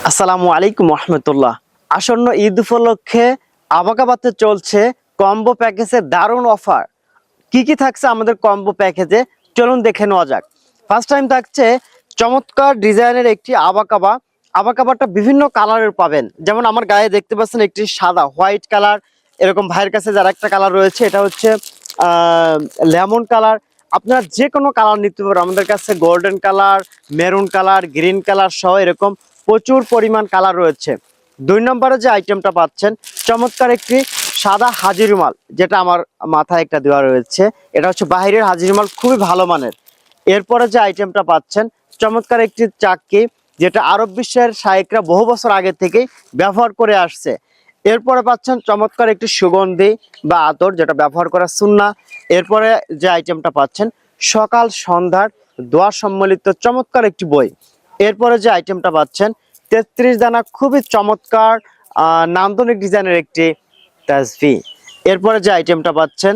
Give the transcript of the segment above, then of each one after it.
আসসালামু আলাইকুম রহমতুল্লাহ। আসন্ন ঈদ উপলক্ষে আবাকাবাতে চলছে কম্বো প্যাকেজের দারুণ অফার। কি কি থাকছে আমাদের কম্বো প্যাকেজে চলুন দেখে নেওয়া যাক। ফার্স্ট টাইম থাকছে চমৎকার ডিজাইনের একটি আবাকাবা। আবাকাবাটা বিভিন্ন কালারের পাবেন, যেমন আমার গায়ে দেখতে পাচ্ছেন একটি সাদা হোয়াইট কালার, এরকম ভাইয়ের কাছে যার একটা কালার রয়েছে, এটা হচ্ছে লেমন কালার। আপনারা যে কোনো কালার নিতে পারেন আমাদের কাছে, golden colour, maroon colour, green colour সহ এরকম প্রচুর পরিমাণ কালার রয়েছে। 2 নম্বরে যে আইটেমটা পাচ্ছেন চমৎকার একটি সাদা হাজি রুমাল, যেটা আমার মাথায় একটা দেওয়া রয়েছে, এটা হচ্ছে বাহিরের হাজি রুমাল, খুবই ভালো মানের। এরপরে যে আইটেমটা পাচ্ছেন চমৎকার একটি চাক্কি, যেটা আরব বিশ্বের শায়েকরা বহু বছর আগে থেকেই ব্যবহার করে আসছে। এরপরে পাচ্ছেন চমৎকার একটি সুগন্ধি বা আতর, যেটা ব্যবহার করা সুন্নাহ। এরপরে যে আইটেমটা পাচ্ছেন সকাল সন্ধ্যার দোয়া সম্মিলিত চমৎকার একটি বই। এরপরে যে আইটেমটা পাচ্ছেন 33 দানা খুবই চমৎকার নান্দনিক ডিজাইনের একটি তাসবি। এরপরে যে আইটেমটা পাচ্ছেন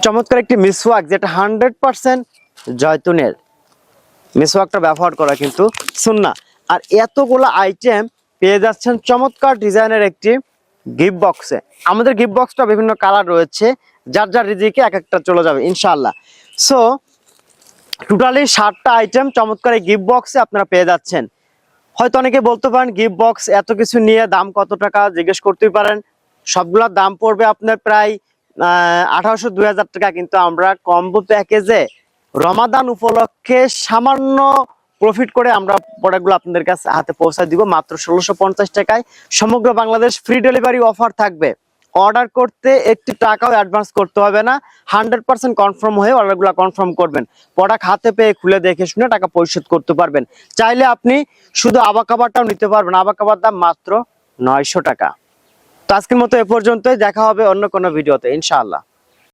চমৎকার একটি মিসওয়াক, যেটা 100% জয়তুনের। মিসওয়াকটা ব্যবহার করা কিন্তু সুন্নাহ। আর এতগুলো আইটেম পেয়ে যাচ্ছেন চমৎকার ডিজাইনের একটি গিফট বক্সে। আমাদের গিফট বক্সটা বিভিন্ন কালার রয়েছে, যার যার রিজিকে এক একটা চলে যাবে ইনশাআল্লাহ। সো টোটালি 7টা আইটেম চমৎকার এই গিফট বক্সে আপনারা পেয়ে যাচ্ছেন। হয়তো অনেকে বলতে পারেন গিফট বক্স এত কিছু নিয়ে দাম কত টাকা, জিজ্ঞেস করতেই পারেন। সবগুলোর দাম পড়বে আপনার প্রায় 1800-2000 টাকা, কিন্তু আমরা কম্বো প্যাকেজে রমাদান উপলক্ষে সামান্য প্রফিট করে আমরা প্রোডাক্টগুলো আপনাদের কাছে হাতে পৌঁছায় দিব মাত্র 1650 টাকায়। সমগ্র বাংলাদেশ ফ্রি ডেলিভারি অফার থাকবে। অর্ডার করতে একটি টাকাও অ্যাডভান্স করতে হবে না, 100% কনফার্ম হয়ে অর্ডারগুলো কনফার্ম করবেন। প্রোডাক্ট হাতে পেয়ে খুলে দেখে শুনে টাকা পরিশোধ করতে পারবেন। চাইলে আপনি শুধু আবাকাবারটাও নিতে পারবেন, আবাকাবার দাম মাত্র 900 টাকা। তো আজকের মতো এ পর্যন্তই, দেখা হবে অন্য কোনো ভিডিওতে ইনশাআল্লাহ।